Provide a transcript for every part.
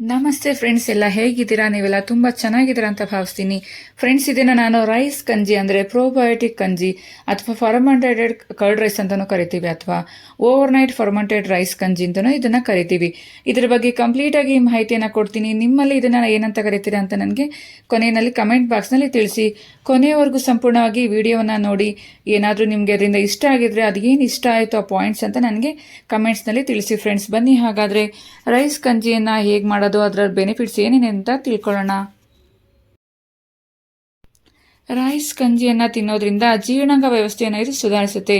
ನಮಸ್ತೆ ಫ್ರೆಂಡ್ಸ್, ಎಲ್ಲ ಹೇಗಿದ್ದೀರಾ? ನೀವೆಲ್ಲ ತುಂಬ ಚೆನ್ನಾಗಿದ್ದೀರಾ ಅಂತ ಭಾವಿಸ್ತೀನಿ. ಫ್ರೆಂಡ್ಸ್, ಇದನ್ನು ನಾನು ರೈಸ್ ಗಂಜಿ ಅಂದರೆ ಪ್ರೋಬಯೋಟಿಕ್ ಗಂಜಿ ಅಥವಾ ಫರ್ಮೆಂಟೆಡ್ ಕರ್ಡ್ ರೈಸ್ ಅಂತಲೂ ಕರಿತೀವಿ, ಅಥವಾ ಓವರ್ನೈಟ್ ಫರ್ಮೆಂಟೆಡ್ ರೈಸ್ ಗಂಜಿ ಅಂತಲೂ ಇದನ್ನು ಕರಿತೀವಿ. ಇದರ ಬಗ್ಗೆ ಕಂಪ್ಲೀಟಾಗಿ ಮಾಹಿತಿಯನ್ನು ಕೊಡ್ತೀನಿ. ನಿಮ್ಮಲ್ಲಿ ಇದನ್ನು ಏನಂತ ಕರಿತೀರಾ ಅಂತ ನನಗೆ ಕೊನೆಯಲ್ಲಿ ಕಮೆಂಟ್ ಬಾಕ್ಸ್ನಲ್ಲಿ ತಿಳಿಸಿ. ಕೊನೆಯವರೆಗೂ ಸಂಪೂರ್ಣವಾಗಿ ವಿಡಿಯೋವನ್ನು ನೋಡಿ. ಏನಾದರೂ ನಿಮಗೆ ಅದರಿಂದ ಇಷ್ಟ ಆಗಿದ್ರೆ ಅದೇನು ಇಷ್ಟ ಆಯಿತು ಆ ಪಾಯಿಂಟ್ಸ್ ಅಂತ ನನಗೆ ಕಮೆಂಟ್ಸ್ನಲ್ಲಿ ತಿಳಿಸಿ. ಫ್ರೆಂಡ್ಸ್, ಬನ್ನಿ ಹಾಗಾದರೆ ರೈಸ್ ಗಂಜಿಯನ್ನು ಹೇಗೆ ಮಾಡೋದು, ಅದರ ಬೆನಿಫಿಟ್ಸ್ ಏನೇನೆ ಅಂತ ತಿಳ್ಕೊಳ್ಳೋಣ. ರೈಸ್ ಗಂಜಿಯನ್ನು ತಿನ್ನೋದ್ರಿಂದ ಜೀರ್ಣಾಂಗ ವ್ಯವಸ್ಥೆಯನ್ನು ಇದು ಸುಧಾರಿಸುತ್ತೆ.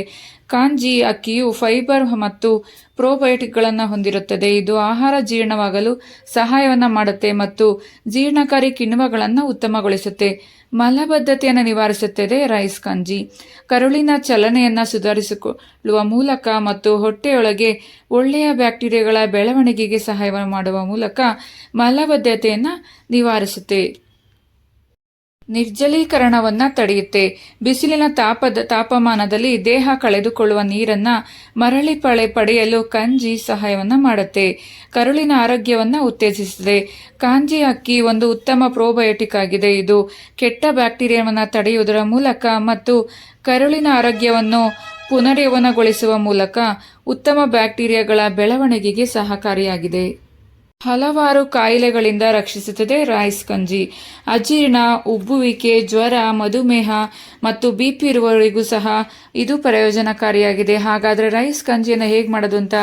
ಕಾಂಜಿ ಅಕ್ಕಿಯು ಫೈಬರ್ ಮತ್ತು ಪ್ರೋಬಯೋಟಿಕ್ಗಳನ್ನು ಹೊಂದಿರುತ್ತದೆ. ಇದು ಆಹಾರ ಜೀರ್ಣವಾಗಲು ಸಹಾಯವನ್ನು ಮಾಡುತ್ತೆ ಮತ್ತು ಜೀರ್ಣಕಾರಿ ಕಿಣ್ವಗಳನ್ನು ಉತ್ತಮಗೊಳಿಸುತ್ತೆ. ಮಲಬದ್ಧತೆಯನ್ನು ನಿವಾರಿಸುತ್ತದೆ. ರೈಸ್ ಗಂಜಿ ಕರುಳಿನ ಚಲನೆಯನ್ನು ಸುಧಾರಿಸಿಕೊಳ್ಳುವ ಮೂಲಕ ಮತ್ತು ಹೊಟ್ಟೆಯೊಳಗೆ ಒಳ್ಳೆಯ ಬ್ಯಾಕ್ಟೀರಿಯಾಗಳ ಬೆಳವಣಿಗೆಗೆ ಸಹಾಯವನ್ನು ಮಾಡುವ ಮೂಲಕ ಮಲಬದ್ಧತೆಯನ್ನು ನಿವಾರಿಸುತ್ತೆ. ನಿರ್ಜಲೀಕರಣವನ್ನು ತಡೆಯುತ್ತೆ. ಬಿಸಿಲಿನ ತಾಪಮಾನದಲ್ಲಿ ದೇಹ ಕಳೆದುಕೊಳ್ಳುವ ನೀರನ್ನು ಮರಳಿ ಪಡೆಯಲು ಕಂಜಿ ಸಹಾಯವನ್ನು ಮಾಡುತ್ತೆ. ಕರುಳಿನ ಆರೋಗ್ಯವನ್ನು ಉತ್ತೇಜಿಸುತ್ತದೆ. ಕಾಂಜಿ ಅಕ್ಕಿ ಒಂದು ಉತ್ತಮ ಪ್ರೋಬಯೋಟಿಕ್ ಆಗಿದೆ. ಇದು ಕೆಟ್ಟ ಬ್ಯಾಕ್ಟೀರಿಯಾವನ್ನು ತಡೆಯುವುದರ ಮೂಲಕ ಮತ್ತು ಕರುಳಿನ ಆರೋಗ್ಯವನ್ನು ಪುನರ್ಯೌವನಗೊಳಿಸುವ ಮೂಲಕ ಉತ್ತಮ ಬ್ಯಾಕ್ಟೀರಿಯಾಗಳ ಬೆಳವಣಿಗೆಗೆ ಸಹಕಾರಿಯಾಗಿದೆ. ಹಲವಾರು ಕಾಯಿಲೆಗಳಿಂದ ರಕ್ಷಿಸುತ್ತದೆ. ರೈಸ್ ಗಂಜಿ ಅಜೀರ್ಣ, ಉಬ್ಬುವಿಕೆ, ಜ್ವರ, ಮಧುಮೇಹ ಮತ್ತು BP ಇರುವವರಿಗೂ ಸಹ ಇದು ಪ್ರಯೋಜನಕಾರಿಯಾಗಿದೆ. ಹಾಗಾದರೆ ರೈಸ್ ಗಂಜಿಯನ್ನು ಹೇಗೆ ಮಾಡೋದು ಅಂತ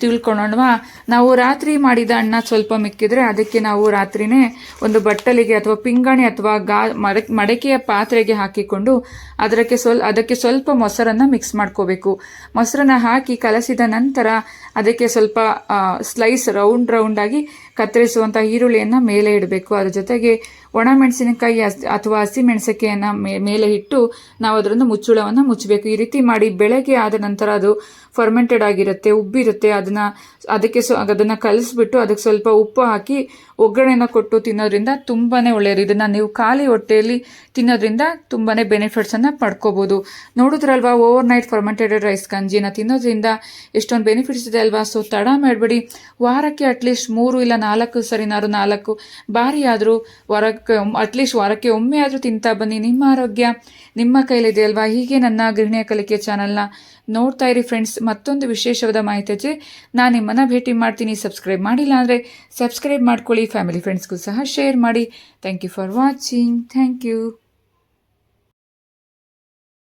ತಿಳ್ಕೊಳ್ಳೋಣವಾ? ನಾವು ರಾತ್ರಿ ಮಾಡಿದ ಅನ್ನ ಸ್ವಲ್ಪ ಮಿಕ್ಕಿದ್ರೆ ಅದಕ್ಕೆ ನಾವು ರಾತ್ರಿನೇ ಒಂದು ಬಟ್ಟಲಿಗೆ ಅಥವಾ ಪಿಂಗಾಣಿ ಅಥವಾ ಮಡಕೆಯ ಪಾತ್ರೆಗೆ ಹಾಕಿಕೊಂಡು ಅದಕ್ಕೆ ಸ್ವಲ್ಪ ಮೊಸರನ್ನು ಮಿಕ್ಸ್ ಮಾಡ್ಕೋಬೇಕು. ಮೊಸರನ್ನ ಹಾಕಿ ಕಲಸಿದ ನಂತರ ಅದಕ್ಕೆ ಸ್ವಲ್ಪ ಸ್ಲೈಸ್ ರೌಂಡ್ ಆಗಿ ಕತ್ತರಿಸುವಂಥ ಈರುಳ್ಳಿಯನ್ನು ಮೇಲೆ ಇಡಬೇಕು. ಅದರ ಜೊತೆಗೆ ಒಣಮೆಣಸಿನಕಾಯಿ ಅಥವಾ ಹಸಿಮೆಣಸಿನಕಾಯಿಯನ್ನು ಮೇಲೆ ಇಟ್ಟು ನಾವು ಅದರನ್ನು ಮುಚ್ಚಳವನ್ನು ಮುಚ್ಚಬೇಕು. ಈ ರೀತಿ ಮಾಡಿ ಬೆಳಗ್ಗೆ ಆದ ನಂತರ ಅದು ಫರ್ಮೆಂಟೆಡ್ ಆಗಿರುತ್ತೆ, ಉಬ್ಬಿರುತ್ತೆ. ಅದನ್ನು ಕಲಿಸ್ಬಿಟ್ಟು ಅದಕ್ಕೆ ಸ್ವಲ್ಪ ಉಪ್ಪು ಹಾಕಿ ಒಗ್ಗರಣೆಯನ್ನು ಕೊಟ್ಟು ತಿನ್ನೋದ್ರಿಂದ ತುಂಬಾ ಒಳ್ಳೆಯದು. ಇದನ್ನು ನೀವು ಖಾಲಿ ಹೊಟ್ಟೆಯಲ್ಲಿ ತಿನ್ನೋದ್ರಿಂದ ತುಂಬಾ ಬೆನಿಫಿಟ್ಸನ್ನು ಪಡ್ಕೋಬೋದು. ನೋಡಿದ್ರಲ್ವಾ, ಓವರ್ ನೈಟ್ ಫರ್ಮೆಂಟೆಡ್ ರೈಸ್ ಗಂಜಿನ ತಿನ್ನೋದ್ರಿಂದ ಎಷ್ಟೊಂದು ಬೆನಿಫಿಟ್ಸ್ ಇದೆ ಅಲ್ವಾ? ಸೊ ತಡ ಮಾಡಬೇಡಿ. ವಾರಕ್ಕೆ ಅಟ್ಲೀಸ್ಟ್ 3 ಇಲ್ಲ 4 ಸರಿನಾರು 4 ಬಾರಿ ಆದರೂ ವಾರಕ್ಕೆ ಒಮ್ಮೆ ಆದರೂ ತಿಂತಾ ಬನ್ನಿ. ನಿಮ್ಮ ಆರೋಗ್ಯ ನಿಮ್ಮ ಕೈಲಿದೆ ಅಲ್ವಾ? ಹೀಗೆ ನನ್ನ ಗೃಹಿಣಿಯ ಕಲಿಕೆ ಚಾನಲ್ನ ನೋಡ್ತಾ ಇರಿ ಫ್ರೆಂಡ್ಸ್. ಮತ್ತೊಂದು ವಿಶೇಷವಾದ ಮಾಹಿತಿ ಜೊತೆ ನಾನು ನಿಮ್ಮನ್ನು ಭೇಟಿ ಮಾಡ್ತೀನಿ. ಸಬ್ಸ್ಕ್ರೈಬ್ ಮಾಡಿಲ್ಲ ಅಂದರೆ ಸಬ್ಸ್ಕ್ರೈಬ್ ಮಾಡ್ಕೊಳ್ಳಿ. ಫ್ಯಾಮಿಲಿ ಫ್ರೆಂಡ್ಸ್ಗೂ ಸಹ ಶೇರ್ ಮಾಡಿ. Thank you for watching. Thank you.